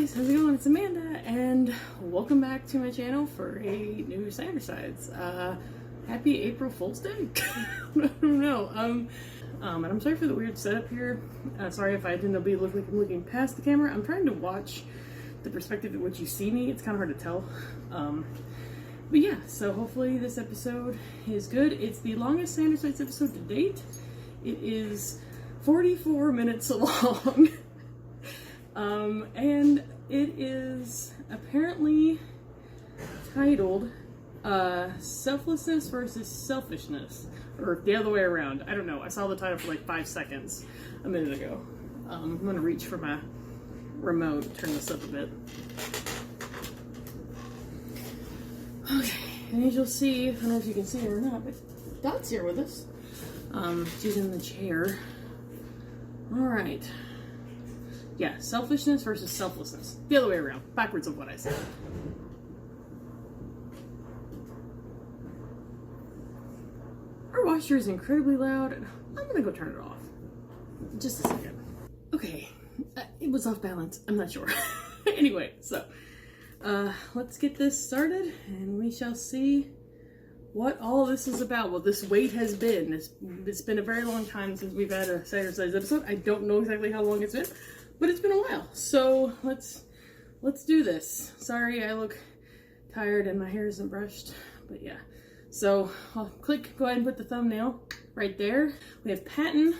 guys, how's it going? It's Amanda, and welcome back to my channel for a new Sides. Happy April Fool's Day. I don't know. And I'm sorry for the weird setup here. Sorry if I didn't be looking like I'm looking past the camera. I'm trying to watch the perspective at which you see me. It's kind of hard to tell. But yeah, so hopefully this episode is good. It's the longest Sides episode to date. It is 44 minutes long. And it is apparently titled Selflessness versus Selfishness, or the other way around. I don't know. I saw the title for like 5 seconds a minute ago. I'm gonna reach for my remote, turn this up a bit. Okay, and as you'll see, I don't know if you can see her or not, but Dot's here with us. She's in the chair. Alright. Yeah, selfishness versus selflessness. The other way around. Backwards of what I said. Our washer is incredibly loud. I'm gonna go turn it off. Just a second. Okay. It was off balance. I'm not sure. Anyway, so let's get this started and we shall see what all this is about. What this wait has been. It's been a very long time since we've had a Sides episode. I don't know exactly how long it's been, but it's been a while. So let's do this. Sorry, I look tired and my hair isn't brushed, but yeah. So I'll go ahead and put the thumbnail right there. We have Patton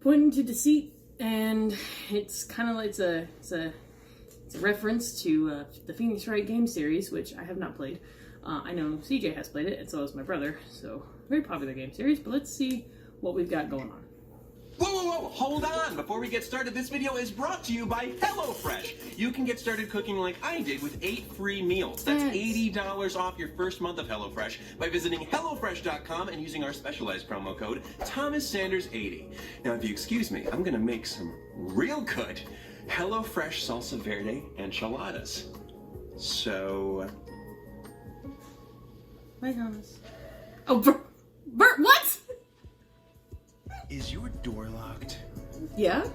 pointing to Deceit, and it's kind of like it's a reference to the Phoenix Wright game series, which I have not played. I know CJ has played it, and so has my brother. So very popular game series. But let's see what we've got going on. Whoa, hold on! Before we get started, this video is brought to you by HelloFresh. You can get started cooking like I did with 8 free meals. That's $80 off your first month of HelloFresh by visiting HelloFresh.com and using our specialized promo code ThomasSanders80. Now, if you excuse me, I'm gonna make some real good HelloFresh salsa verde enchiladas. So... Hi, Thomas. Oh, Bert, what? Is your door locked? Yeah?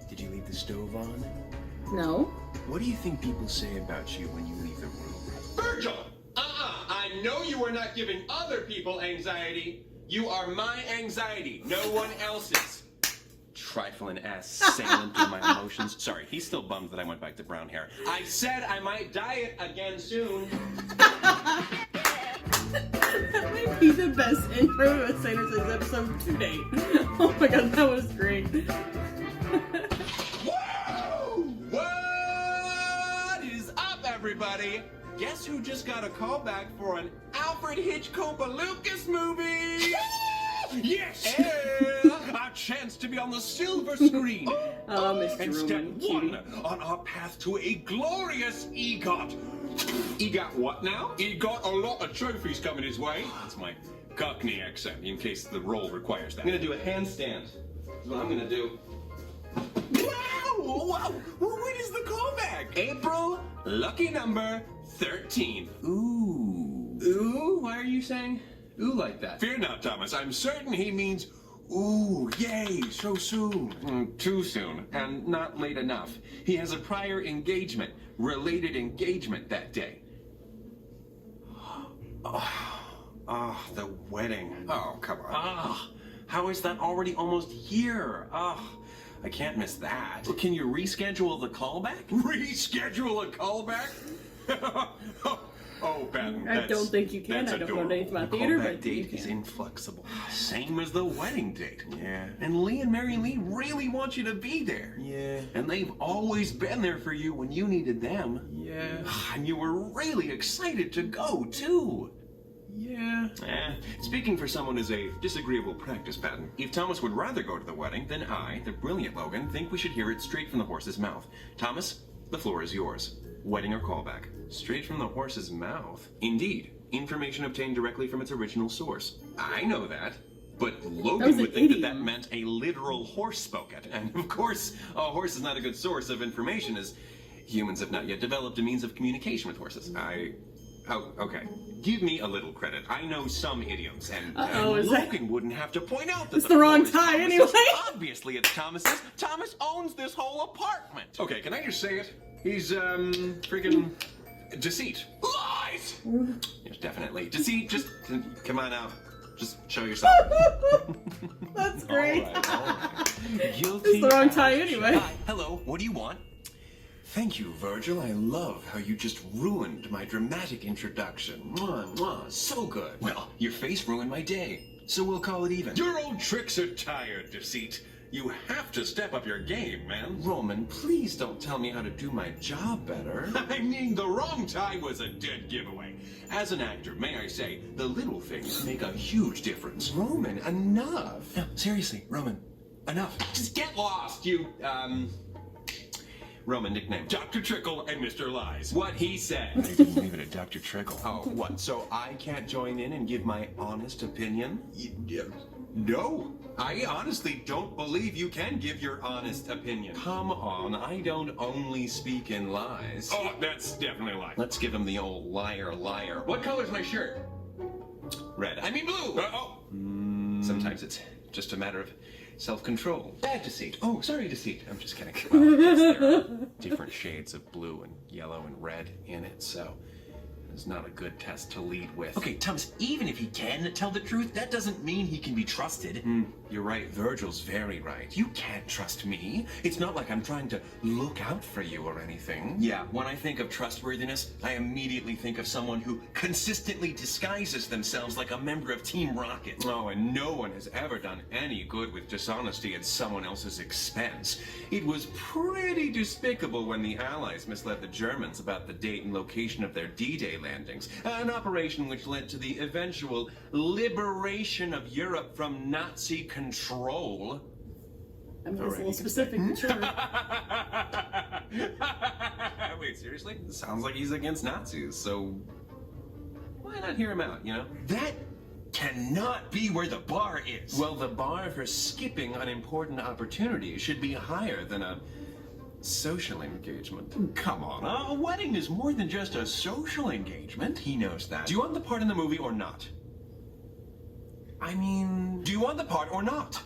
Did you leave the stove on? No. What do you think people say about you when you leave the room? Virgil! I know you are not giving other people anxiety. You are my anxiety, no one else's. Trifling ass sailing through my emotions. Sorry, he's still bummed that I went back to brown hair. I said I might diet again soon. That might be the best intro to a Sides episode to date. Oh my god, that was great. Whoa! What is up, everybody? Guess who just got a call back for an Alfred Hitchcock Lucas movie? Yes! A chance to be on the silver screen. Mr. And step Roman, cutie. 1 on our path to a glorious EGOT. EGOT what now? He got a lot of trophies coming his way. That's my Cockney accent, in case the role requires that. I'm gonna do a handstand. That's what I'm gonna do. Wow! When is the callback? April, lucky number 13. Ooh. Ooh? Why are you saying ooh like that? Fear not, Thomas. I'm certain he means ooh, yay, so soon. Too soon, and not late enough. He has a prior engagement, related engagement that day. Oh, the wedding. Oh, come on. How is that already almost here? I can't miss that. Well, can you reschedule the callback? Reschedule a callback? Oh, Patton, I don't think you can. I don't know anything about theater, but the date is inflexible. Same as the wedding date. Yeah. And Lee and Mary Lee really want you to be there. Yeah. And they've always been there for you when you needed them. Yeah. And you were really excited to go, too. Yeah. Speaking for someone is a disagreeable practice, Patton. If Thomas would rather go to the wedding, then I, the brilliant Logan, think we should hear it straight from the horse's mouth. Thomas, the floor is yours. Wedding or callback? Straight from the horse's mouth? Indeed. Information obtained directly from its original source. I know that. But Logan would think that meant a literal horse spoke it. And of course, a horse is not a good source of information, as humans have not yet developed a means of communication with horses. Oh, okay. Give me a little credit. I know some idioms, and Logan wouldn't have to point out that it's the wrong tie anyway. Obviously, it's Thomas's. Thomas owns this whole apartment. Okay, can I just say it? He's, freaking Deceit. Lies! Yes, definitely. Deceit, just, come on out. Just show yourself. That's great. All right. Guilty. It's the wrong tie anyway. Hi. Hello. What do you want? Thank you, Virgil. I love how you just ruined my dramatic introduction. Mwah, mwah, so good. Well, your face ruined my day, so we'll call it even. Your old tricks are tired, Deceit. You have to step up your game, man. Roman, please don't tell me how to do my job better. I mean, the wrong tie was a dead giveaway. As an actor, may I say, the little things make a huge difference. Roman, enough. No, seriously, Roman, enough. Just get lost, you, Roman nickname. Dr. Trickle and Mr. Lies. What he said. I didn't leave it at Dr. Trickle. Oh, what? So I can't join in and give my honest opinion? No. I honestly don't believe you can give your honest opinion. Come on, I don't only speak in lies. Oh, that's definitely a lie. Let's give him the old liar, liar. What color's my shirt? Red. I mean blue. Sometimes it's just a matter of self-control. Bad Deceit. Oh, sorry, Deceit. I'm just kidding. Well, yes, there are different shades of blue and yellow and red in it, so it's not a good test to lead with. Okay, Thomas, even if he can tell the truth, that doesn't mean he can be trusted. You're right. Virgil's very right. You can't trust me. It's not like I'm trying to look out for you or anything. Yeah, when I think of trustworthiness, I immediately think of someone who consistently disguises themselves like a member of Team Rocket. Oh, and no one has ever done any good with dishonesty at someone else's expense. It was pretty despicable when the Allies misled the Germans about the date and location of their D-Day landings, an operation which led to the eventual liberation of Europe from Nazi control. I mean, it's a little specific, but sure. Wait, seriously? Sounds like he's against Nazis, so why not hear him out, you know? That cannot be where the bar is. Well, the bar for skipping unimportant opportunities should be higher than a social engagement. Come on, a wedding is more than just a social engagement. He knows that. Do you want the part in the movie or not? I mean, Do you want the part or not?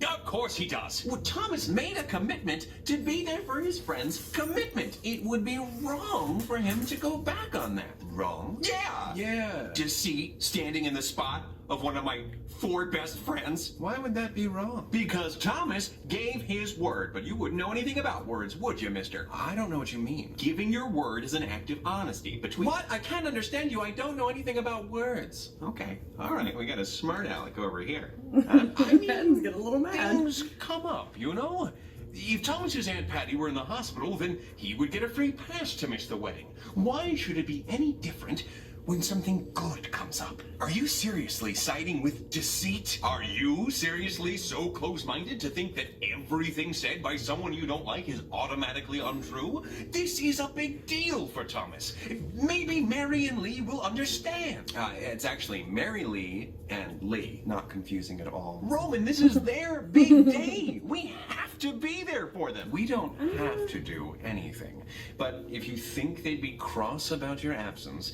Of course he does. Well, Thomas made a commitment to be there for his friend's commitment. it would be wrong for him to go back on that. Wrong? Yeah. Yeah. Deceit, standing in the spot of one of my 4 best friends. Why would that be wrong? Because Thomas gave his word, but you wouldn't know anything about words, would you, mister? I don't know what you mean. Giving your word is an act of honesty between... What? I can't understand you. I don't know anything about words. Okay, all right, we got a smart aleck over here. Patton's getting a little mad. Things come up, you know? If Thomas's Aunt Patty were in the hospital, then he would get a free pass to miss the wedding. Why should it be any different when something good comes up? Are you seriously siding with Deceit? Are you seriously so close-minded to think that everything said by someone you don't like is automatically untrue? This is a big deal for Thomas. Maybe Mary and Lee will understand. It's actually Mary Lee and Lee. Not confusing at all. Roman, this is their big day. We have to be there for them. We don't have to do anything. But if you think they'd be cross about your absence,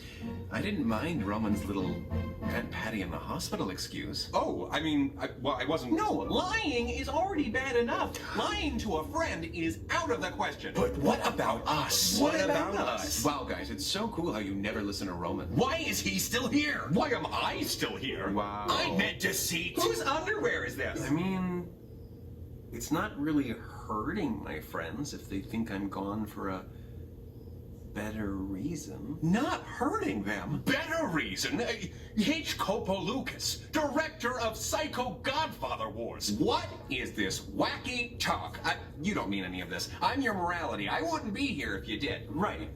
I didn't mind Roman's little Aunt Patty in the hospital excuse. Oh, I mean, I wasn't... No, lying is already bad enough. Lying to a friend is out of the question. But what about us? What about us? Wow, guys, it's so cool how you never listen to Roman. Why is he still here? Why am I still here? Wow. I meant Deceit. Whose underwear is this? I mean, it's not really hurting my friends if they think I'm gone for a better reason. Not hurting them. Better reason. H. Copo Lucas, director of Psycho Godfather Wars. What is this wacky talk? You don't mean any of this. I'm your morality. I wouldn't be here if you did. Right.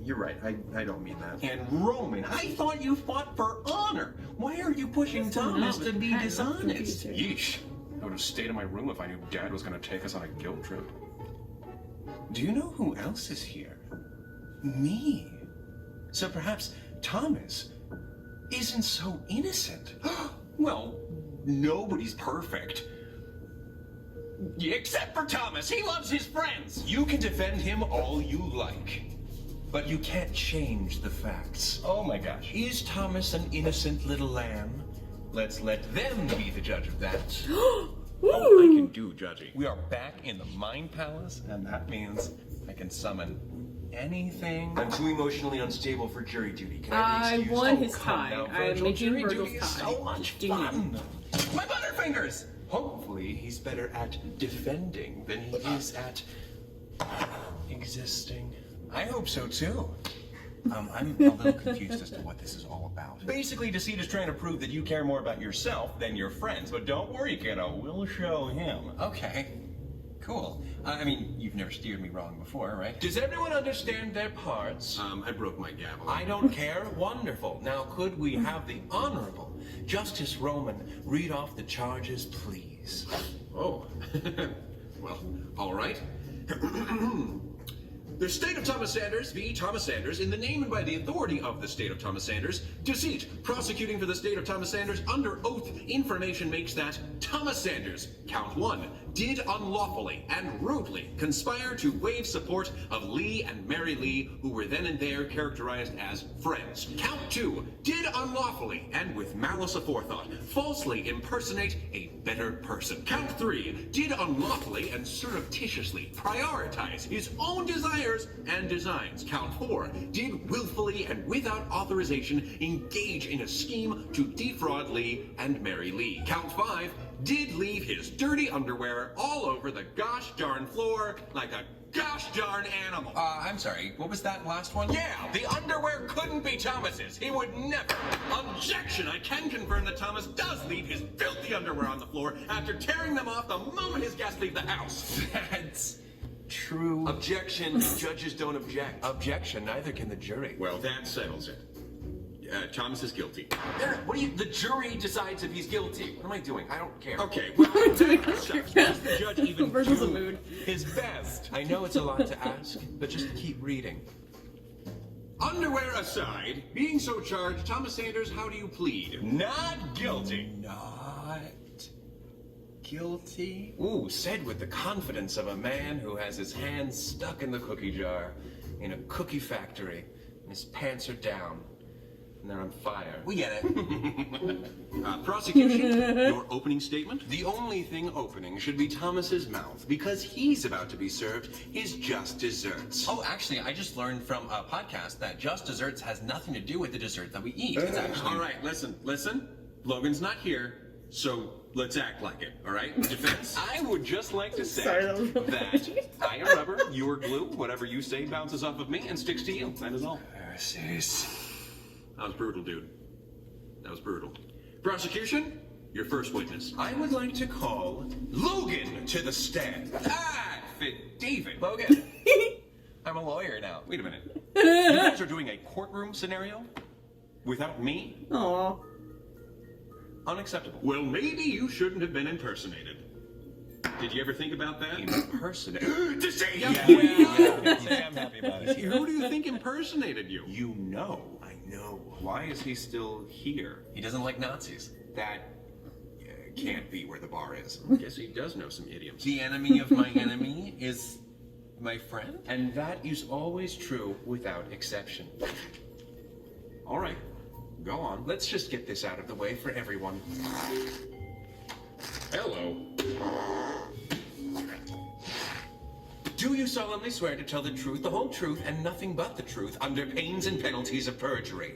You're right. I don't mean that. And Roman, I thought you fought for honor. Why are you pushing Thomas to be dishonest? Yeesh. I would have stayed in my room if I knew Dad was going to take us on a guilt trip. Do you know who else is here? Me. So perhaps Thomas isn't so innocent. Well, nobody's perfect. Except for Thomas. He loves his friends. You can defend him all you like, but you can't change the facts. Oh my gosh. Is Thomas an innocent little lamb? Let's let them be the judge of that. Oh, I can do judging. We are back in the Mind Palace, and that means I can summon anything. I'm too emotionally unstable for jury duty. Can I I be excused? won his come tie. now, I'm Virgil. making Jury Virgil's duty is tie. so much fun. My butterfingers! Hopefully, he's better at defending than he is at existing. I hope so too. I'm a little confused as to what this is all about. Basically, Deceit is trying to prove that you care more about yourself than your friends. But don't worry, kiddo. We'll show him. Okay. Cool. I mean, you've never steered me wrong before, right? Does everyone understand their parts? I broke my gavel. I don't care. Wonderful. Now, could we have the Honorable Justice Roman read off the charges, please? Oh. Well, all right. The State of Thomas Sanders v. Thomas Sanders, in the name and by the authority of the State of Thomas Sanders, Deceit, prosecuting for the State of Thomas Sanders under oath, information makes that Thomas Sanders, count 1, did unlawfully and rudely conspire to waive support of Lee and Mary Lee, who were then and there characterized as friends. Count 2, did unlawfully and with malice aforethought falsely impersonate a better person. Count 3, did unlawfully and surreptitiously prioritize his own desires and designs. Count 4, did willfully and without authorization engage in a scheme to defraud Lee and Mary Lee. Count 5, did leave his dirty underwear all over the gosh darn floor like a gosh darn animal. I'm sorry. What was that last one? Yeah, the underwear couldn't be Thomas's. He would never. Objection! I can confirm that Thomas does leave his filthy underwear on the floor after tearing them off the moment his guests leave the house. That's true. Objection! Judges don't object. Objection. Neither can the jury. Well, that settles it. Thomas is guilty. What do you? The jury decides if he's guilty. What am I doing? I don't care. Okay, well, We're doing does podcast. the judge even Virgil's a do mood. His best. I know it's a lot to ask, but just keep reading. Underwear aside, being so charged, Thomas Sanders, how do you plead? Not guilty. Not guilty. Ooh, said with the confidence of a man who has his hands stuck in the cookie jar in a cookie factory, and his pants are down. And they're on fire. We get it. Prosecution, your opening statement? The only thing opening should be Thomas's mouth, because he's about to be served his just desserts. Oh, actually, I just learned from a podcast that just desserts has nothing to do with the dessert that we eat. It's actually... All right, listen. Logan's not here, so let's act like it, all right? Defense? I would just like to say Sorry, that was really that I am rubber, you are glue, whatever you say bounces off of me and sticks to you. That is all. That was brutal, dude. That was brutal. Prosecution, your first witness. I would like to call Logan to the stand. Ah, fit David. Logan. I'm a lawyer now. Wait a minute. You guys are doing a courtroom scenario? Without me? Aw. Unacceptable. Well, maybe you shouldn't have been impersonated. Did you ever think about that? Impersonate. Deceit! Yeah. I'm happy about it. Who do you think impersonated you? You know. I know. Why is he still here? He doesn't like Nazis. That can't be where the bar is. Guess he does know some idioms. The enemy of my enemy is my friend? And that is always true without exception. All right, go on. Let's just get this out of the way for everyone. Hello. Do you solemnly swear to tell the truth, the whole truth, and nothing but the truth, under pains and penalties of perjury?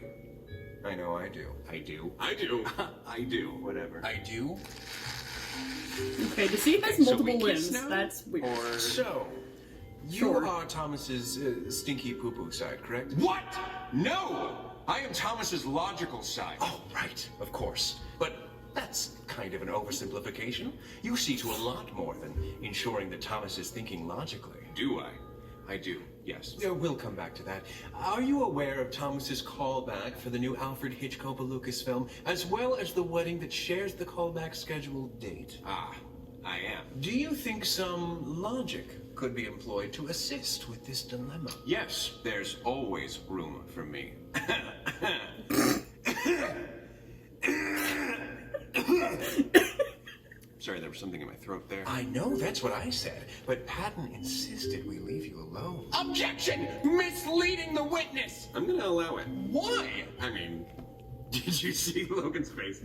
I know I do. I do. I do. I do. Whatever. I do? Okay, Deceit has So we multiple kiss limbs. now? That's weird. Or So, you Sure. are Thomas's stinky poo-poo side, correct? what? No! I am Thomas's logical side. Oh, right, of course. But that's kind of an oversimplification. You see to a lot more than ensuring that Thomas is thinking logically. Do I? I do, yes. Yeah, we'll come back to that. Are you aware of Thomas's callback for the new Alfred Hitchcock Lucasfilm, as well as the wedding that shares the callback scheduled date? Ah, I am. Do you think some logic could be employed to assist with this dilemma? Yes, there's always room for me. Sorry, there was something in my throat there. I know, that's what I said, but Patton insisted we leave you alone. Objection! Misleading the witness! I'm gonna allow it. Why? I mean, did you see Logan's face?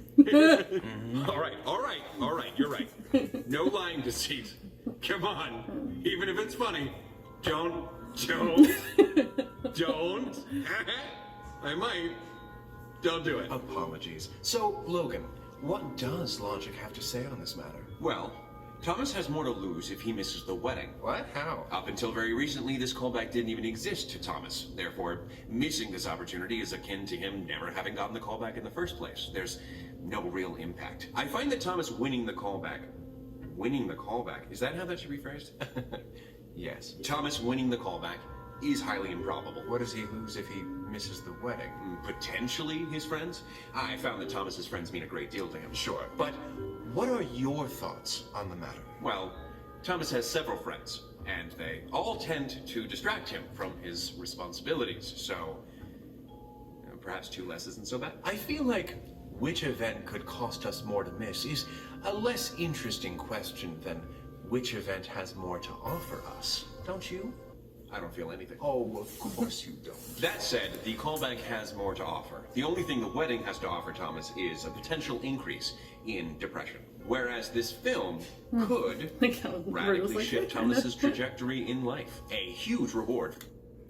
All right, you're right. No lying, Deceit. Come on, even if it's funny. Don't. I might. Don't do it. Apologies. So, Logan, what does logic have to say on this matter? Well, Thomas has more to lose if he misses the wedding. What? How? Up until very recently, this callback didn't even exist to Thomas. Therefore, missing this opportunity is akin to him never having gotten the callback in the first place. There's no real impact. I find that Thomas winning the callback, is that how that should be phrased? Yes. Thomas winning the callback is highly improbable. What does he lose if he misses the wedding? Potentially his friends? I found that Thomas's friends mean a great deal to him. Sure, but what are your thoughts on the matter? Well, Thomas has several friends, and they all tend to distract him from his responsibilities, so perhaps 2 less isn't so bad. I feel like which event could cost us more to miss is a less interesting question than which event has more to offer us, don't you? I don't feel anything. Oh, of course you don't. That said, the callback has more to offer. The only thing the wedding has to offer Thomas is a potential increase in depression. Whereas this film could radically shift Thomas's trajectory in life. A huge reward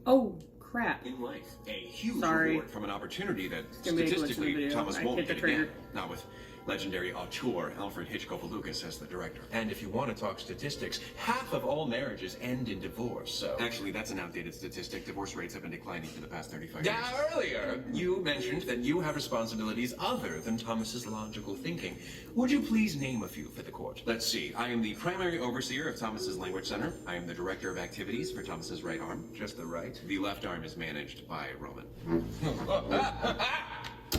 Oh, crap. in life. A huge Sorry. reward from an opportunity that gonna be a glitch in the statistically video. Thomas I won't hit the get again. trigger. Not with legendary auteur Alfred Hitchcock Lucas as the director. And if you want to talk statistics, half of all marriages end in divorce, so... Actually, that's an outdated statistic. Divorce rates have been declining for the past 35 years. Yeah, earlier, you mentioned that you have responsibilities other than Thomas's logical thinking. Would you please name a few for the court? Let's see. I am the primary overseer of Thomas's Language Center. I am the director of activities for Thomas's right arm. Just the right? The left arm is managed by Roman.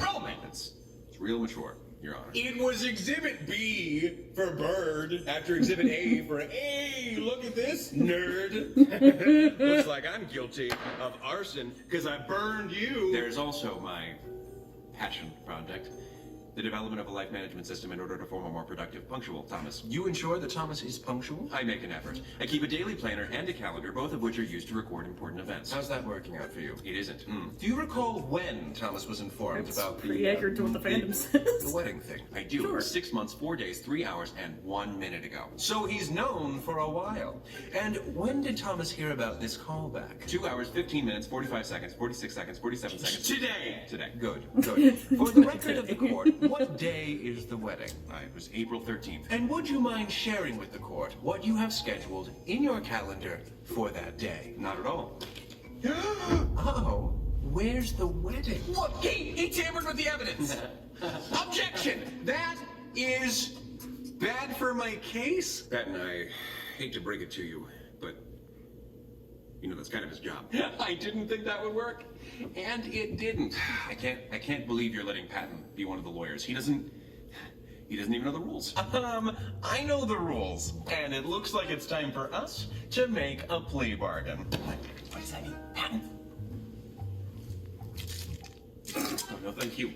Roman! It's real mature, Your Honor. It was Exhibit B for bird after Exhibit A for, hey, look at this, nerd. Looks like I'm guilty of arson because I burned you. There's also my passion project. The development of a life management system in order to form a more productive, punctual Thomas. You ensure that Thomas is punctual? I make an effort. I keep a daily planner and a calendar, both of which are used to record important events. How's that working out for you? It isn't. Do you recall when Thomas was informed about Pretty accurate to what the fandom the says. wedding thing? I do. Sure. 6 months, 4 days, 3 hours, and 1 minute ago. So he's known for a while. And when did Thomas hear about this callback? 2 hours, 15 minutes, 45 seconds, 46 seconds, 47 seconds. Today. Today. Good, good. For the record of the court, what day is the wedding? It was April 13th. And would you mind sharing with the court what you have scheduled in your calendar for that day? Not at all. Uh-oh, where's the wedding? Look, he tampered with the evidence. Objection. That is bad for my case. Patton, I hate to break it to you, but that's kind of his job. I didn't think that would work, and it didn't. I can't believe you're letting Patton be one of the lawyers. He doesn't even know the rules. I know the rules, and it looks like it's time for us to make a plea bargain. What does that mean, Patton? Oh, no, thank you.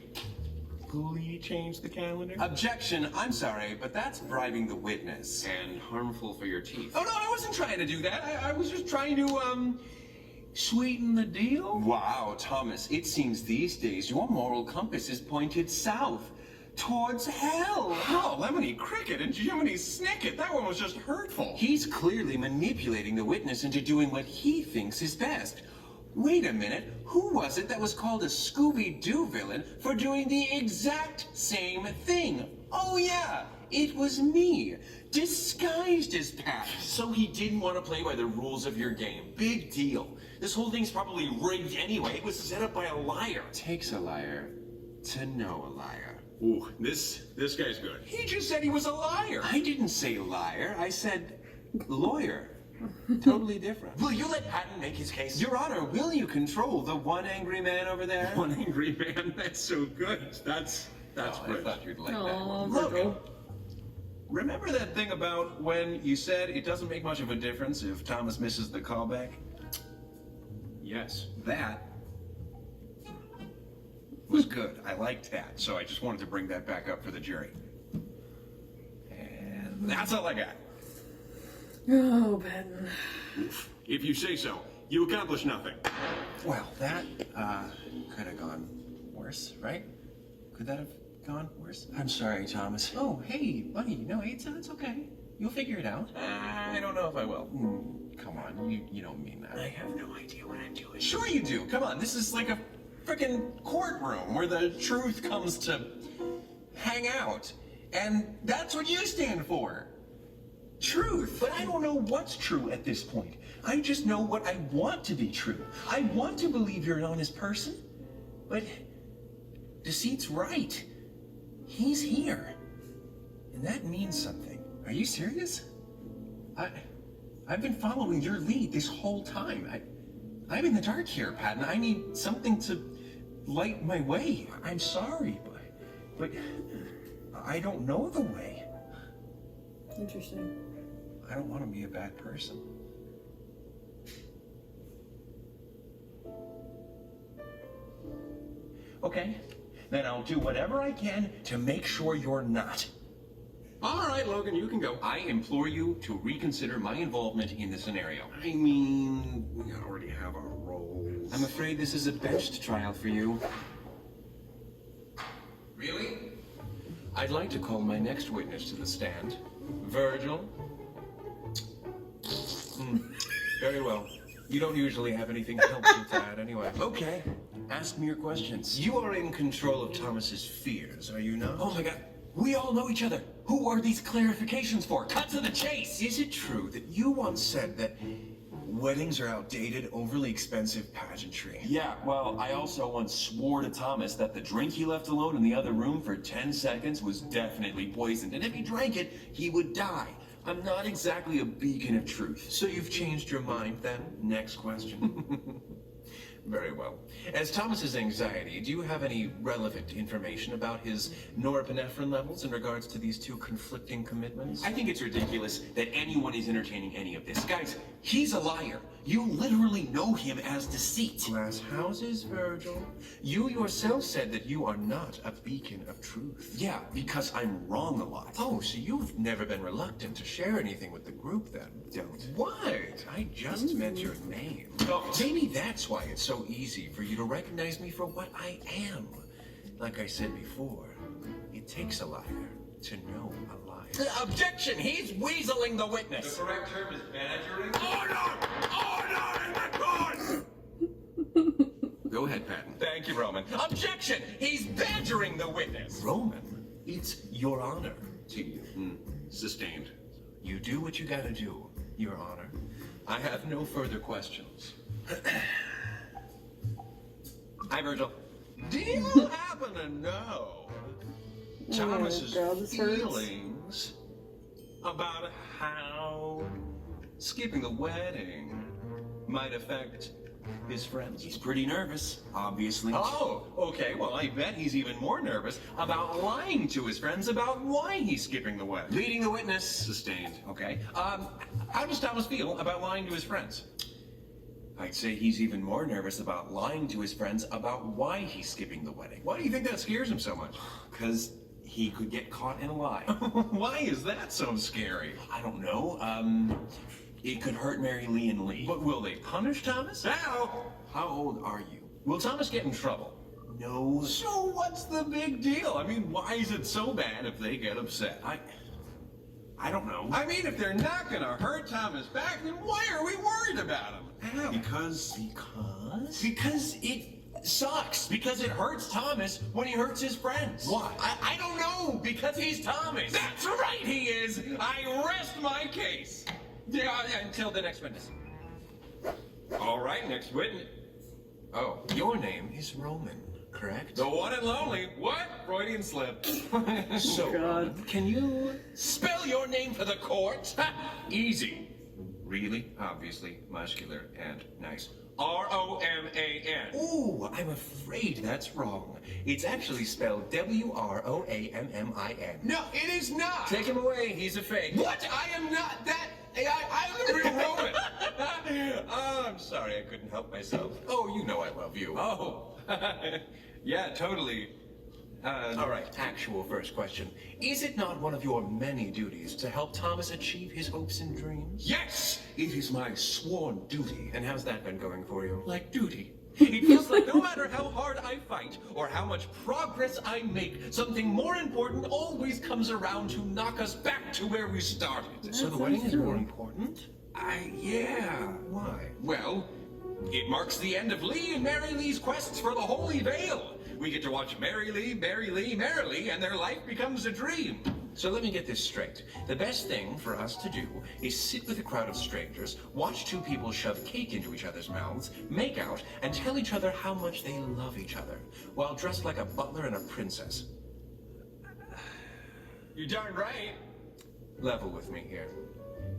Please change the calendar. Objection. I'm sorry, but that's bribing the witness and harmful for your teeth. Oh no, I wasn't trying to do that. I was just trying to sweeten the deal. Wow, Thomas, it seems these days your moral compass is pointed south, towards hell. Oh, Lemony Cricket and Jiminy Snicket. That one was just hurtful. He's clearly manipulating the witness into doing what he thinks is best. Wait a minute, who was it that was called a Scooby-Doo villain for doing the exact same thing? Oh yeah, it was me, disguised as Patton. So he didn't want to play by the rules of your game. Big deal. This whole thing's probably rigged anyway. It was set up by a liar. Takes a liar to know a liar. Ooh, this guy's good. He just said he was a liar. I didn't say liar, I said lawyer. Totally different. Will you let Patton make his case? Your Honor, will you control the one angry man over there? One angry man. That's so good. That's I good. thought you'd like that Aw, one. Virgil. Remember that thing about when you said it doesn't make much of a difference if Thomas misses the callback? Yes. That was good. I liked that. So I just wanted to bring that back up for the jury. And that's all I got. Oh, Patton. If you say so, you accomplish nothing. Well, that could have gone worse, right? Could that have gone worse? I'm sorry, Thomas. Oh, hey, buddy. No, it's okay. You'll figure it out. I don't know if I will. Come on, you don't mean that. I have no idea what I'm doing. Sure you do. Come on, this is like a frickin' courtroom where the truth comes to hang out. And that's what you stand for. Truth. But I don't know what's true at this point. I just know what I want to be true. I want to believe you're an honest person. But Deceit's right. He's here. And that means something. Are you serious? I've been following your lead this whole time. I'm in the dark here, Patton. I need something to light my way. I'm sorry, but I don't know the way. Interesting. I don't want to be a bad person. Okay, then I'll do whatever I can to make sure you're not. All right, Logan, you can go. I implore you to reconsider my involvement in the scenario. I mean, we already have our roles. I'm afraid this is a benched trial for you. Really? I'd like to call my next witness to the stand. Virgil. Very well. You don't usually have anything helpful to add anyway. Okay. Ask me your questions. You are in control of Thomas's fears, are you not? Oh my god. We all know each other. Who are these clarifications for? Cut to the chase! Is it true that you once said that weddings are outdated, overly expensive pageantry? Yeah, well, I also once swore to Thomas that the drink he left alone in the other room for 10 seconds was definitely poisoned, and if he drank it, he would die. I'm not exactly a beacon of truth. So you've changed your mind then? Next question. Very well. As Thomas's anxiety, do you have any relevant information about his norepinephrine levels in regards to these two conflicting commitments? I think it's ridiculous that anyone is entertaining any of this. Guys, he's a liar. You literally know him as Deceit. Glass houses, Virgil. You yourself said that you are not a beacon of truth. Yeah, because I'm wrong a lot. Oh, so you've never been reluctant to share anything with the group then? Don't. What? I just meant your name. Oh, maybe that's why it's so easy for you to recognize me for what I am. Like I said before, it takes a liar to know a liar. Objection! He's weaseling the witness! The correct term is badgering. Order! In the court! Go ahead, Patton. Thank you, Roman. Objection! He's badgering the witness! Roman, it's your honor to you. Sustained. You do what you gotta do, Your Honor. I have no further questions. Hi, Virgil. Do you happen to know Thomas's God, this hurts. feelings about how skipping the wedding might affect his friends? He's pretty nervous, obviously. Oh, okay. Well, I bet he's even more nervous about lying to his friends about why he's skipping the wedding. Leading the witness. Sustained. Okay. How does Thomas feel about lying to his friends? I'd say he's even more nervous about lying to his friends about why he's skipping the wedding. Why do you think that scares him so much? Because he could get caught in a lie. Why is that so scary? I don't know. It could hurt Mary Lee and Lee. But will they punish Thomas? How old are you? Will Thomas get in trouble? No. So what's the big deal? I mean, why is it so bad if they get upset? I don't know. I mean, if they're not gonna hurt Thomas back, then why are we worried about him? How? Because it sucks. Because it hurts Thomas when he hurts his friends. Why? I don't know. Because he's Thomas. That's right, he is. I rest my case. Yeah, until the next witness. All right, next witness. Oh, your name is Roman, correct? The one and lonely. What? Freudian slip. So, Roman, can you spell your name for the court? Easy. Really, obviously, muscular and nice. R-O-M-A-N. Ooh, I'm afraid that's wrong. It's actually spelled W-R-O-A-M-M-I-N. No, it is not. Take him away. He's a fake. What? I am not that. I'm the real Roman. Oh, I'm sorry I couldn't help myself. Oh, you know I love you. Oh, yeah, totally. All right, actual first question. Is it not one of your many duties to help Thomas achieve his hopes and dreams? Yes! It is my sworn duty. And how's that been going for you? Like duty. It feels like no matter how hard I fight or how much progress I make, something more important always comes around to knock us back to where we started. So the wedding is more important? Yeah. Why? Well, it marks the end of Lee and Mary Lee's quests for the Holy Veil. We get to watch Mary Lee, merrily, and their life becomes a dream. So let me get this straight. The best thing for us to do is sit with a crowd of strangers, watch two people shove cake into each other's mouths, make out, and tell each other how much they love each other, while dressed like a butler and a princess. You're darn right. Level with me here.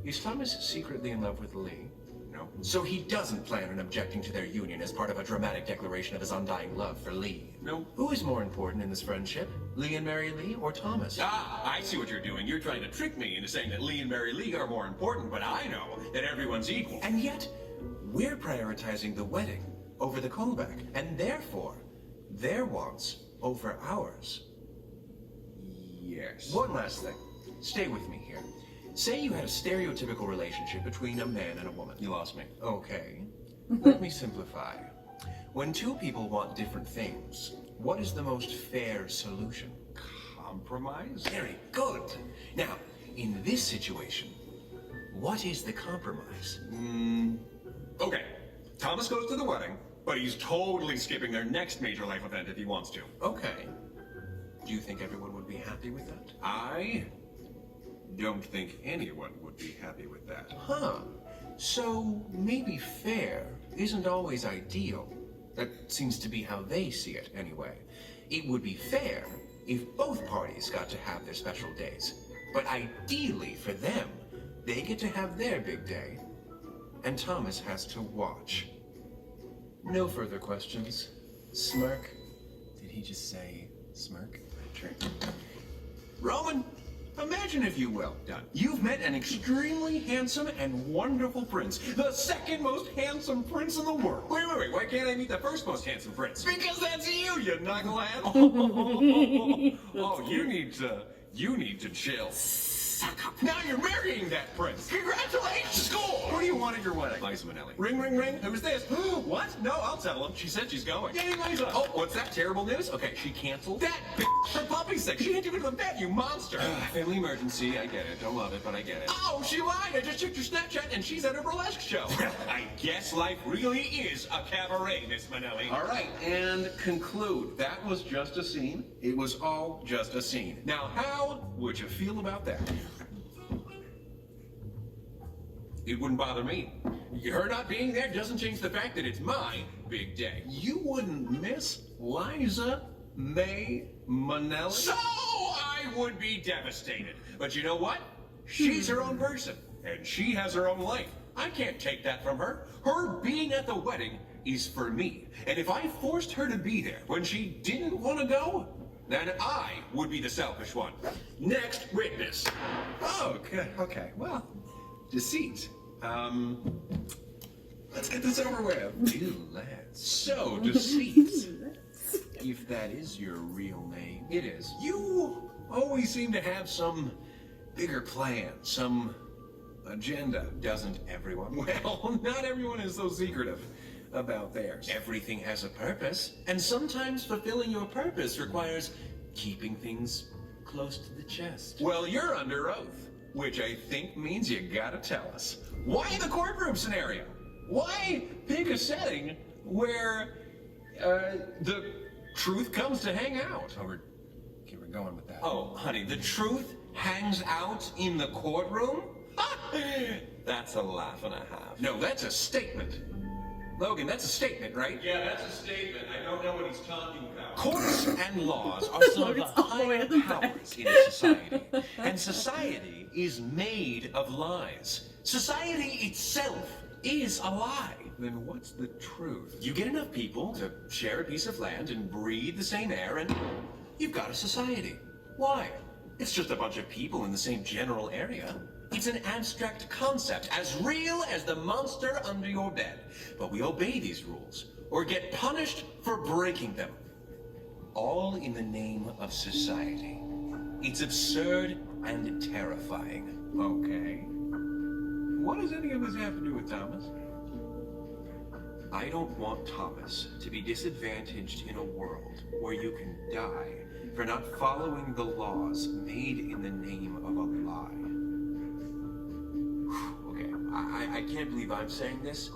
Is Thomas secretly in love with Lee? No. So he doesn't plan on objecting to their union as part of a dramatic declaration of his undying love for Lee? No. Who is more important in this friendship? Lee and Mary Lee or Thomas? Ah, I see what you're doing. You're trying to trick me into saying that Lee and Mary Lee are more important, but I know that everyone's equal. And yet, we're prioritizing the wedding over the callback, and therefore, their wants over ours. Yes. One last thing. Stay with me here. Say you had a stereotypical relationship between a man and a woman. You lost me. Okay. Let me simplify. When two people want different things, what is the most fair solution? Compromise? Very good. Now, in this situation, what is the compromise? Okay. Thomas goes to the wedding, but he's totally skipping their next major life event if he wants to. Okay. Do you think everyone would be happy with that? I don't think anyone would be happy with that. Huh. So maybe fair isn't always ideal. That seems to be how they see it, anyway. It would be fair if both parties got to have their special days. But ideally for them, they get to have their big day. And Thomas has to watch. No further questions. Smirk. Did he just say smirk? Sure. Roman, imagine if you will. Done. You've met an extremely handsome and wonderful prince. The second most handsome prince in the world. Wait. Why can't I meet the first most handsome prince? Because that's you, you knucklehead. Oh, you need to chill. Suck up. Now you're marrying that prince. Congratulations! Score! Who do you want at your wedding? Liza Minnelli. Ring, ring, ring. Who's this? What? No, I'll tell him. She said she's going. Yay, Liza. Oh, what's that? Terrible news? Okay, she canceled. That bitch for puppy's sake. She hinted at that, you monster. Family emergency. I get it. Don't love it, but I get it. Oh, she lied. I just checked her Snapchat and she's at a burlesque show. I guess life really is a cabaret, Miss Minnelli. All right, and conclude. That was just a scene. It was all just a scene. Now, how would you feel about that? It wouldn't bother me. Her not being there doesn't change the fact that it's my big day. You wouldn't miss Liza May Minnelli? So I would be devastated. But you know what? She's her own person, and she has her own life. I can't take that from her. Her being at the wedding is for me. And if I forced her to be there when she didn't want to go, then I would be the selfish one. Next witness. Oh, okay. Well, Deceit. Let's get this over with. Ew, lads. So, Deceit. If that is your real name. It is. You always seem to have some bigger plan, some agenda. Doesn't everyone? Well, not everyone is so secretive about theirs. Everything has a purpose, and sometimes fulfilling your purpose requires keeping things close to the chest. Well, you're under oath, which I think means you gotta tell us. Why the courtroom scenario? Why pick a setting where the truth comes to hang out? Oh, we're going with that. Oh, honey, the truth hangs out in the courtroom? That's a laugh and a half. No, that's a statement. Logan, that's a statement, right? Yeah, that's a statement. I don't know what he's talking about. Courts and laws are some of the Logan's all the way higher at the back. powers in a society. And society is made of lies. Society itself is a lie. Then what's the truth? You get enough people to share a piece of land and breathe the same air, and you've got a society. Why? It's just a bunch of people in the same general area. It's an abstract concept, as real as the monster under your bed. But we obey these rules, or get punished for breaking them. All in the name of society. It's absurd and terrifying. Okay. What does any of this have to do with Thomas? I don't want Thomas to be disadvantaged in a world where you can die for not following the laws made in the name of a lie. Okay, can't believe I'm saying this,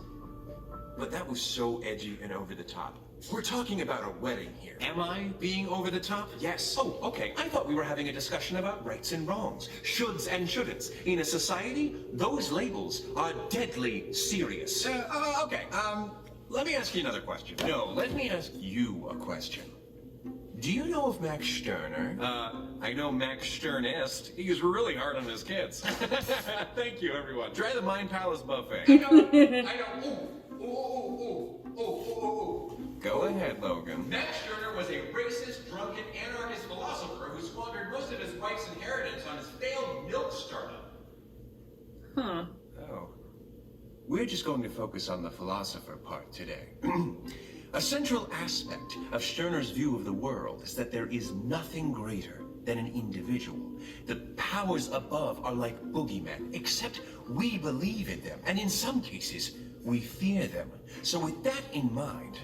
but that was so edgy and over the top. We're talking about a wedding here. Am I being over the top? Yes. Oh, okay. I thought we were having a discussion about rights and wrongs, shoulds and shouldn'ts. In a society, those labels are deadly serious. Okay, let me ask you another question. No, let me ask you a question. Do you know of Max Stirner? I know Max Sternest. He's really hard on his kids. Thank you, everyone. Try the Mind Palace buffet. I know. Ooh. Go ahead, Logan. Max Stirner was a racist, drunken, anarchist philosopher who squandered most of his wife's inheritance on his failed milk startup. Huh. Oh. We're just going to focus on the philosopher part today. A central aspect of Stirner's view of the world is that there is nothing greater than an individual. The powers above are like boogeymen, except we believe in them, and in some cases, we fear them. So with that in mind,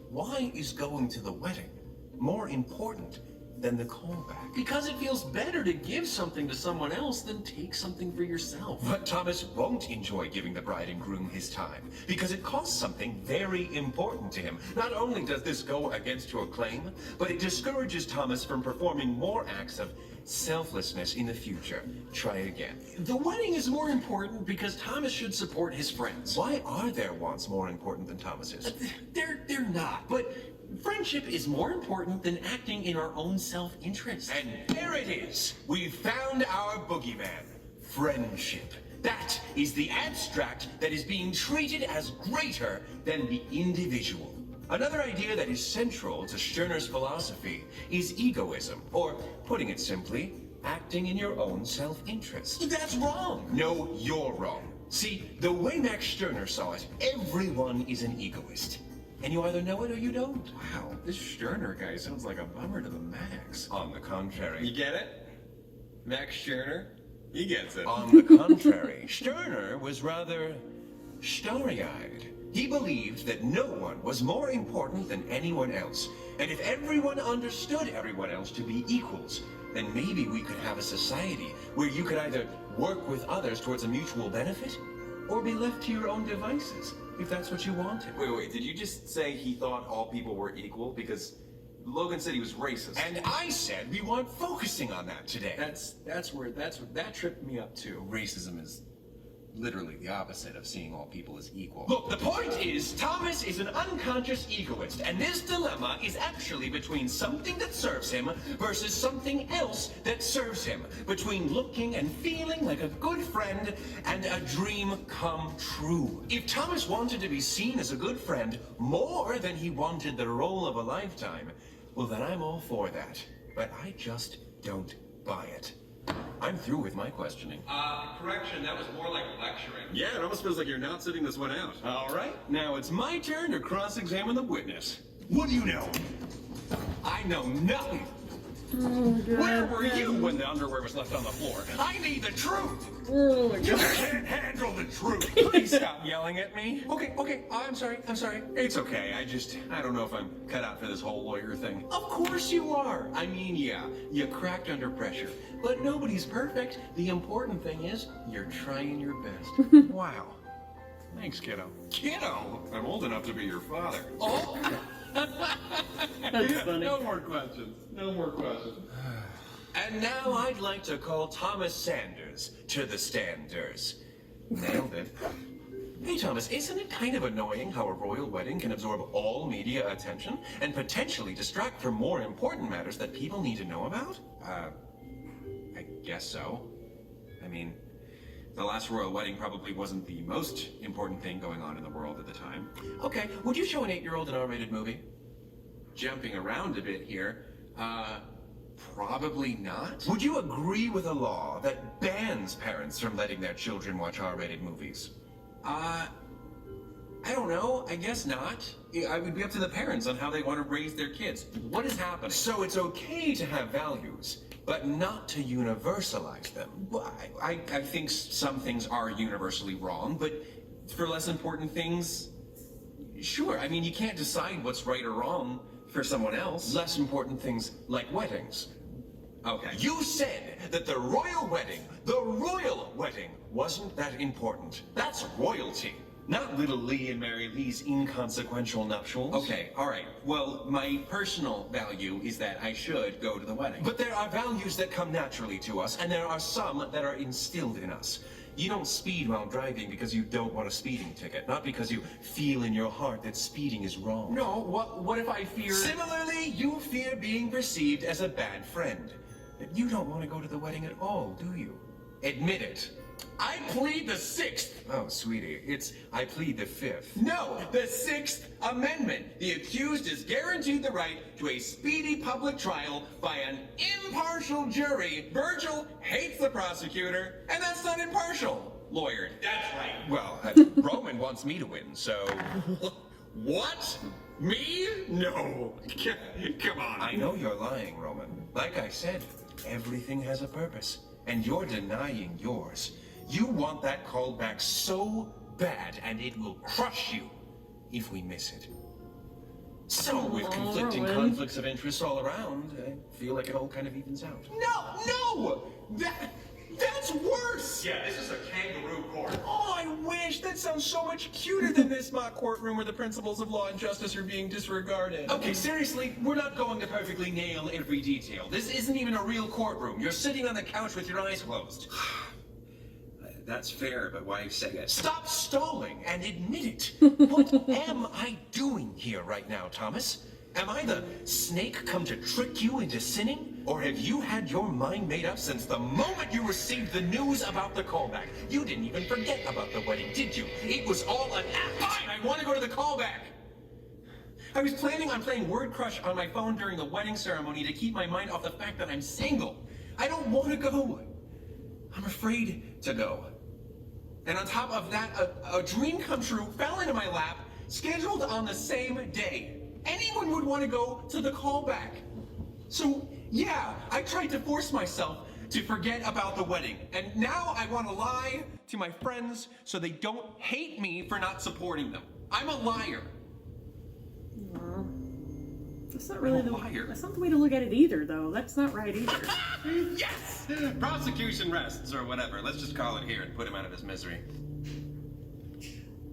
why is going to the wedding more important than the callback? Because it feels better to give something to someone else than take something for yourself. But Thomas won't enjoy giving the bride and groom his time, because it costs something very important to him. Not only does this go against your claim, but it discourages Thomas from performing more acts of selflessness in the future. Try again. The wedding is more important because Thomas should support his friends. Why are their wants more important than Thomas's? They're not, but friendship is more important than acting in our own self-interest. And there it is. We've found our boogeyman. Friendship. That is the abstract that is being treated as greater than the individual. Another idea that is central to Stirner's philosophy is egoism, or putting it simply, acting in your own self-interest. That's wrong. No, you're wrong. See, the way Max Stirner saw it, everyone is an egoist. And you either know it or you don't. Wow, this Stirner guy sounds like a bummer to the max. On the contrary. You get it? Max Stirner? He gets it. On the contrary, Stirner was rather starry-eyed. He believed that no one was more important than anyone else. And if everyone understood everyone else to be equals, then maybe we could have a society where you could either work with others towards a mutual benefit, or be left to your own devices, if that's what you wanted. Wait, did you just say he thought all people were equal? Because Logan said he was racist. And I said we weren't focusing on that today. That's what that tripped me up too. Racism is literally the opposite of seeing all people as equal. Look, the point is, Thomas is an unconscious egoist, and this dilemma is actually between something that serves him versus something else that serves him. Between looking and feeling like a good friend and a dream come true. If Thomas wanted to be seen as a good friend more than he wanted the role of a lifetime, well then I'm all for that. But I just don't buy it. I'm through with my questioning. Correction, that was more like lecturing. Yeah, it almost feels like you're not sitting this one out. All right, now it's my turn to cross-examine the witness. What do you know? I know nothing. Where were you when the underwear was left on the floor? I need the truth. Oh my You god. can't handle the truth. Please stop yelling at me. Okay, I'm sorry. It's okay, I don't know if I'm cut out for this whole lawyer thing. Of course you are. I mean, yeah, you cracked under pressure. But nobody's perfect. The important thing is you're trying your best. Wow. Thanks, kiddo. Kiddo, I'm old enough to be your father. Oh! That's funny. No more questions. And now I'd like to call Thomas Sanders to the standers. Nailed it. Hey Thomas, isn't it kind of annoying how a royal wedding can absorb all media attention and potentially distract from more important matters that people need to know about? I guess so. I mean, the last royal wedding probably wasn't the most important thing going on in the world at the time. Okay, would you show an 8-year-old an R-rated movie? Jumping around a bit here, probably not. Would you agree with a law that bans parents from letting their children watch R-rated movies? I don't know. I guess not. I would be up to the parents on how they want to raise their kids. What is happening? So it's okay to have values, but not to universalize them. Well, I think some things are universally wrong, but for less important things, sure. I mean, you can't decide what's right or wrong for someone else. Less important things like weddings. Okay. You said that the royal wedding, wasn't that important. That's royalty. Not little Lee and Mary Lee's inconsequential nuptials. Okay, all right. Well, my personal value is that I should go to the wedding. But there are values that come naturally to us, and there are some that are instilled in us. You don't speed while driving because you don't want a speeding ticket, not because you feel in your heart that speeding is wrong. No, what if I fear... Similarly, you fear being perceived as a bad friend. But you don't want to go to the wedding at all, do you? Admit it. I plead the 6th. Oh, sweetie, it's I plead the 5th. No, the 6th Amendment. The accused is guaranteed the right to a speedy public trial by an impartial jury. Virgil hates the prosecutor, and that's not impartial. Lawyered. That's right. Well, Roman wants me to win, so... What? Me? No. Come on. I know you're lying, Roman. Like I said, everything has a purpose, and you're denying yours. You want that called back so bad, and it will crush you if we miss it. So, with conflicting conflicts of interest all around, I feel like it all kind of evens out. No! That's worse! Yeah, this is a kangaroo court. Oh, I wish! That sounds so much cuter than this mock courtroom where the principles of law and justice are being disregarded. Okay, seriously, we're not going to perfectly nail every detail. This isn't even a real courtroom. You're sitting on the couch with your eyes closed. That's fair, but why say it? Stop stalling and admit it. What am I doing here right now, Thomas? Am I the snake come to trick you into sinning? Or have you had your mind made up since the moment you received the news about the callback? You didn't even forget about the wedding, did you? It was all an act. Fine, I want to go to the callback. I was planning on playing Word Crush on my phone during the wedding ceremony to keep my mind off the fact that I'm single. I don't want to go. I'm afraid to go. And on top of that, a dream come true fell into my lap, scheduled on the same day. Anyone would want to go to the callback. So, yeah, I tried to force myself to forget about the wedding. And now I want to lie to my friends so they don't hate me for not supporting them. I'm a liar. That's not really that's not the way to look at it either, though. That's not right either. Yes! Prosecution rests, or whatever. Let's just call it here and put him out of his misery.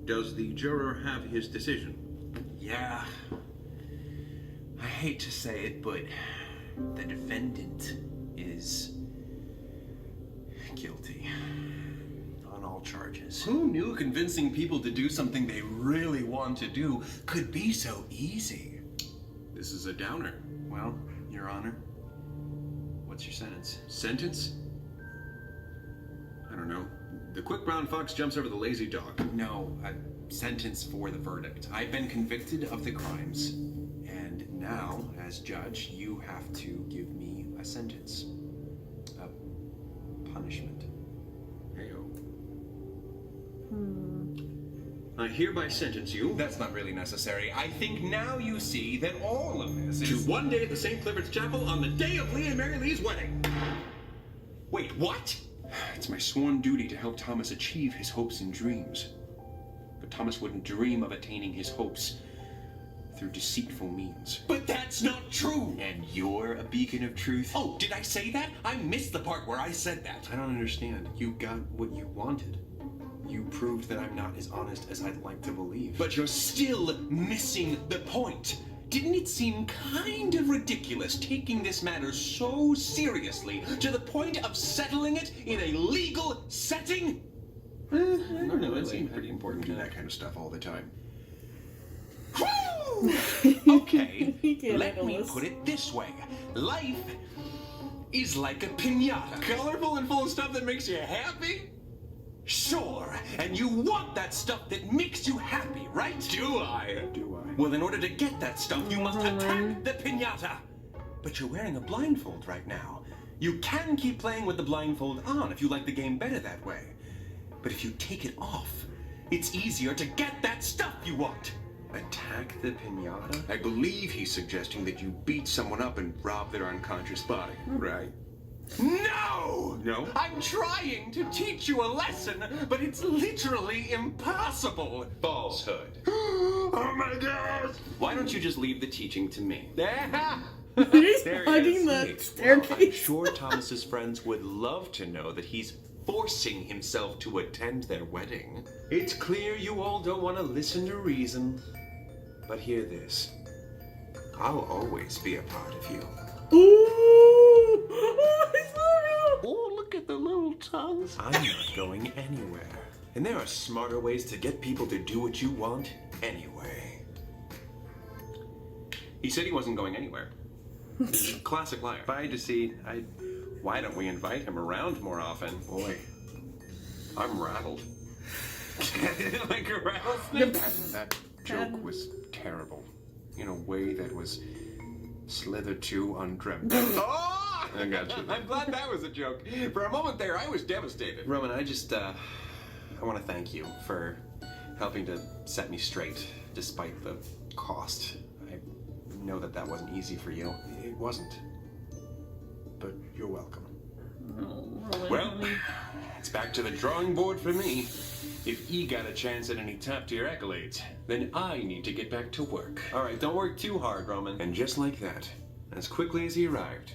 Does the juror have his decision? Yeah. I hate to say it, but the defendant is guilty on all charges. Who knew convincing people to do something they really want to do could be so easy? This is a downer. Well, Your Honor, what's your sentence? Sentence? I don't know. The quick brown fox jumps over the lazy dog. No, a sentence for the verdict. I've been convicted of the crimes, and now, as judge, you have to give me a sentence. A punishment. Hey-o. I hereby sentence you... That's not really necessary. I think now you see that all of this is... to 1 day at the St. Clifford's Chapel on the day of Lee and Mary Lee's wedding. Wait, what? It's my sworn duty to help Thomas achieve his hopes and dreams. But Thomas wouldn't dream of attaining his hopes through deceitful means. But that's not true! And you're a beacon of truth? Oh, did I say that? I missed the part where I said that. I don't understand. You got what you wanted. You proved that I'm not as honest as I'd like to believe. But you're still missing the point. Didn't it seem kind of ridiculous taking this matter so seriously to the point of settling it in a legal setting? No, it seemed pretty important to do that kind of stuff all the time. Okay, can't let handle me this. put it this way. Life is like a piñata. Colorful and full of stuff that makes you happy? Sure, and you want that stuff that makes you happy, right? Do I? Do I? Well, in order to get that stuff, you must attack the piñata. But you're wearing a blindfold right now. You can keep playing with the blindfold on if you like the game better that way. But if you take it off, it's easier to get that stuff you want. Attack the piñata? I believe he's suggesting that you beat someone up and rob their unconscious body. Right. No! No? I'm trying to teach you a lesson, but it's literally impossible. Falsehood. Oh my God! Why don't you just leave the teaching to me? He's There he hugging is. the Well, staircase. I'm sure Thomas's friends would love to know that he's forcing himself to attend their wedding. It's clear you all don't want to listen to reason. But hear this. I'll always be a part of you. Ooh! Oh, I love you! Oh, look at the little tongues. I'm not going anywhere. And there are smarter ways to get people to do what you want anyway. He said he wasn't going anywhere. Classic liar. Bye, Deceit. Why don't we invite him around more often? Boy, I'm rattled. Like a rattlesnake? That joke was terrible. In a way that was slitherto undreamt. Oh! I got you. I'm glad that was a joke. For a moment there, I was devastated. Roman, I want to thank you for helping to set me straight despite the cost. I know that wasn't easy for you. It wasn't. But you're welcome. Oh, Rowan, Well, honey. it's back to the drawing board for me. If he got a chance at any top-tier accolades, then I need to get back to work. All right, don't work too hard, Roman. And just like that, as quickly as he arrived,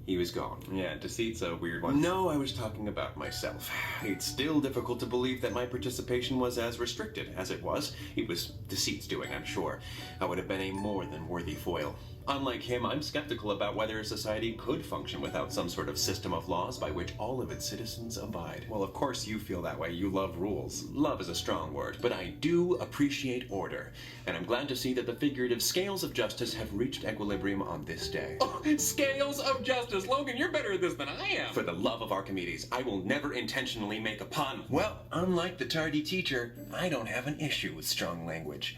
he was gone. Yeah, Deceit's a weird one. No, I was talking about myself. It's still difficult to believe that my participation was as restricted as it was. It was Deceit's doing, I'm sure. I would have been a more than worthy foil. Unlike him, I'm skeptical about whether a society could function without some sort of system of laws by which all of its citizens abide. Well, of course you feel that way. You love rules. Love is a strong word, but I do appreciate order. And I'm glad to see that the figurative scales of justice have reached equilibrium on this day. Oh, scales of justice. Logan, you're better at this than I am. For the love of Archimedes, I will never intentionally make a pun. Well, unlike the tardy teacher, I don't have an issue with strong language.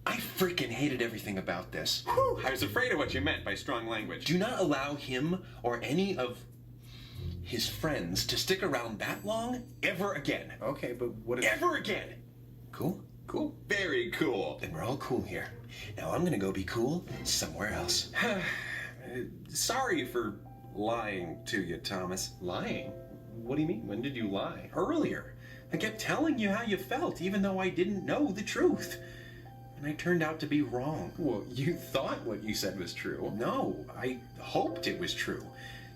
I freaking hated everything about this. Whew, I was afraid of what you meant by strong language. Do not allow him or any of his friends to stick around that long ever again. Okay, but what if... Ever again. Cool? Cool. Very cool. Then we're all cool here. Now I'm gonna go be cool somewhere else. Sorry for lying to you, Thomas. Lying? What do you mean? When did you lie? Earlier, I kept telling you how you felt, even though I didn't know the truth. And I turned out to be wrong. Well, you thought what you said was true. No, I hoped it was true.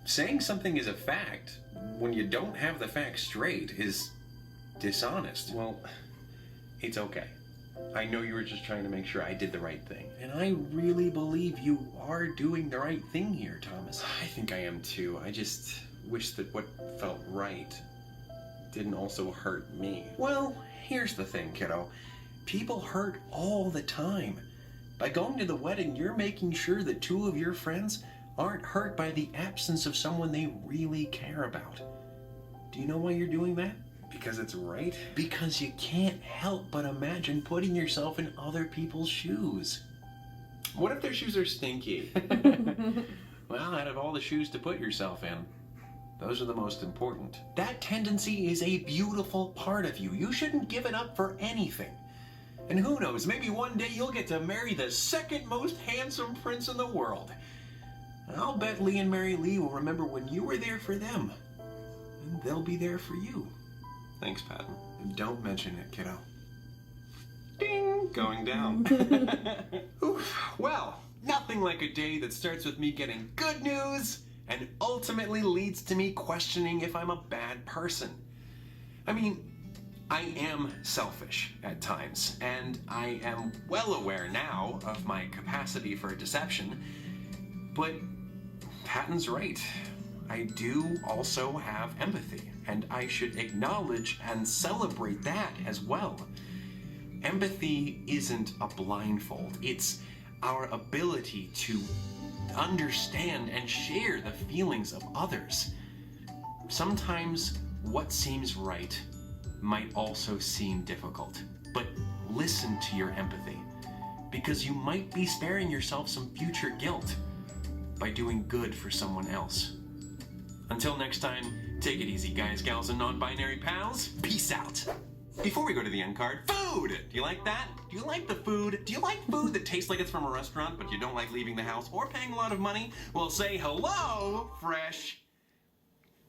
Saying something is a fact when you don't have the facts straight is dishonest. Well, it's okay. I know you were just trying to make sure I did the right thing. And I really believe you are doing the right thing here, Thomas. I think I am too. I just wish that what felt right didn't also hurt me. Well, here's the thing, kiddo. People hurt all the time. By going to the wedding, you're making sure that two of your friends aren't hurt by the absence of someone they really care about. Do you know why you're doing that? Because it's right? Because you can't help but imagine putting yourself in other people's shoes. What if their shoes are stinky? Well, out of all the shoes to put yourself in, those are the most important. That tendency is a beautiful part of you. You shouldn't give it up for anything. And who knows, maybe one day you'll get to marry the second most handsome prince in the world. And I'll bet Lee and Mary Lee will remember when you were there for them. And they'll be there for you. Thanks, Patton. And don't mention it, kiddo. Ding! Going down. Oof. Well, nothing like a day that starts with me getting good news and ultimately leads to me questioning if I'm a bad person. I mean, I am selfish at times, and I am well aware now of my capacity for deception, but Patton's right. I do also have empathy, and I should acknowledge and celebrate that as well. Empathy isn't a blindfold. It's our ability to understand and share the feelings of others. Sometimes what seems right might also seem difficult, but listen to your empathy, because you might be sparing yourself some future guilt by doing good for someone else. Until next time, take it easy, guys, gals, and non-binary pals. Peace out. Before we go to the end card, food! Do you like that? Do you like the food? Do you like food that tastes like it's from a restaurant, but you don't like leaving the house or paying a lot of money? Well, say hello, fresh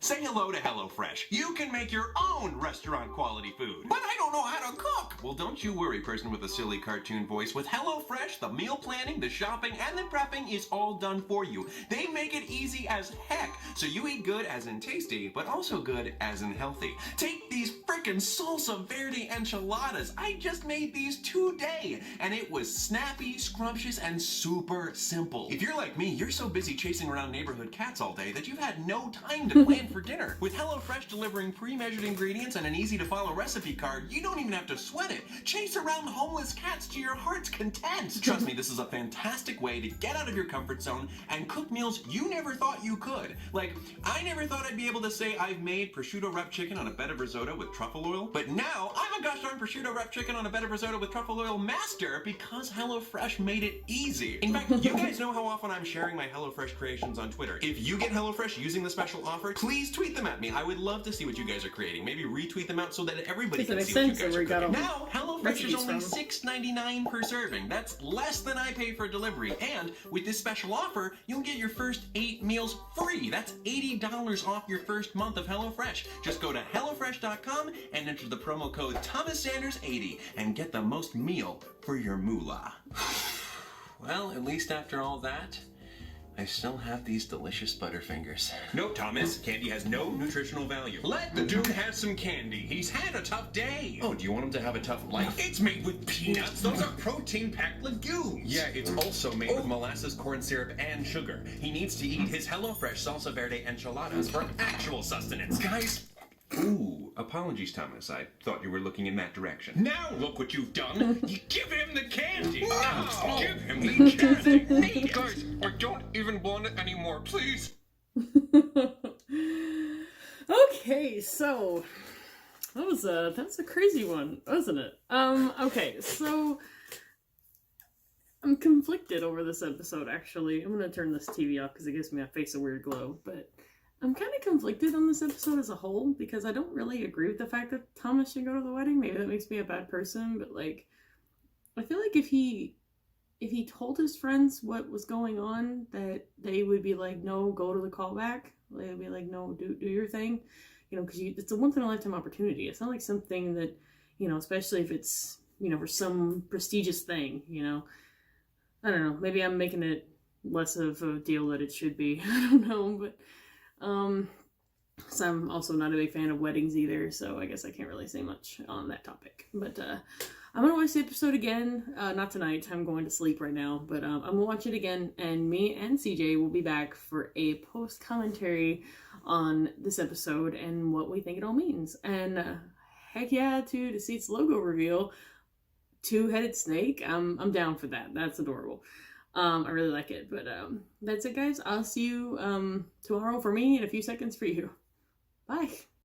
Say hello to HelloFresh. You can make your own restaurant quality food. But I don't know how to cook. Well, don't you worry, person with a silly cartoon voice. With HelloFresh, the meal planning, the shopping, and the prepping is all done for you. They make it easy as heck, so you eat good as in tasty, but also good as in healthy. Take these frickin' salsa verde enchiladas. I just made these today, and it was snappy, scrumptious, and super simple. If you're like me, you're so busy chasing around neighborhood cats all day that you've had no time to plan for dinner. With HelloFresh delivering pre-measured ingredients and an easy-to-follow recipe card, you don't even have to sweat it. Chase around homeless cats to your heart's content. Trust me, this is a fantastic way to get out of your comfort zone and cook meals you never thought you could. Like, I never thought I'd be able to say I've made prosciutto wrapped chicken on a bed of risotto with truffle oil, but now I'm a gosh darn prosciutto wrapped chicken on a bed of risotto with truffle oil master because HelloFresh made it easy. In fact, you guys know how often I'm sharing my HelloFresh creations on Twitter. If you get HelloFresh using the special offer, please tweet them at me. I would love to see what you guys are creating. Maybe retweet them out so that everybody can see what you guys are cooking. Now, HelloFresh is only $6.99 per serving. That's less than I pay for delivery. And with this special offer, you'll get your first 8 meals free. That's $80 off your first month of HelloFresh. Just go to HelloFresh.com and enter the promo code ThomasSanders80 and get the most meal for your moolah. Well, at least after all that, I still have these delicious Butterfingers. No, Thomas, candy has no nutritional value. Let the dude have some candy. He's had a tough day. Oh, do you want him to have a tough life? It's made with peanuts. Those are protein-packed legumes. Yeah, it's also made with molasses, corn syrup, and sugar. He needs to eat his HelloFresh salsa verde enchiladas for actual sustenance. Guys. Ooh, apologies, Thomas. I thought you were looking in that direction. Now look what you've done. You give him the candy. Give him the candy. Guys, I don't even want it anymore, please. Okay, so that's a crazy one, wasn't it? Okay, so I'm conflicted over this episode, actually. I'm gonna turn this TV off because it gives me a face a weird glow, but I'm kind of conflicted on this episode as a whole because I don't really agree with the fact that Thomas should go to the wedding. Maybe that makes me a bad person, but like, I feel like if he told his friends what was going on, that they would be like, no, go to the callback. They would be like, no, do your thing, you know, because it's a once in a lifetime opportunity. It's not like something that, you know, especially if it's, you know, for some prestigious thing, you know. I don't know. Maybe I'm making it less of a deal that it should be. I don't know, but. So I'm also not a big fan of weddings either, so I guess I can't really say much on that topic. But I'm gonna watch the episode again. Not tonight. I'm going to sleep right now. But I'm gonna watch it again, and me and CJ will be back for a post commentary on this episode and what we think it all means. And heck yeah, to Deceit's logo reveal, 2-headed snake. I'm down for that. That's adorable. I really like it, but that's it, guys. I'll see you tomorrow for me and a few seconds for you. Bye.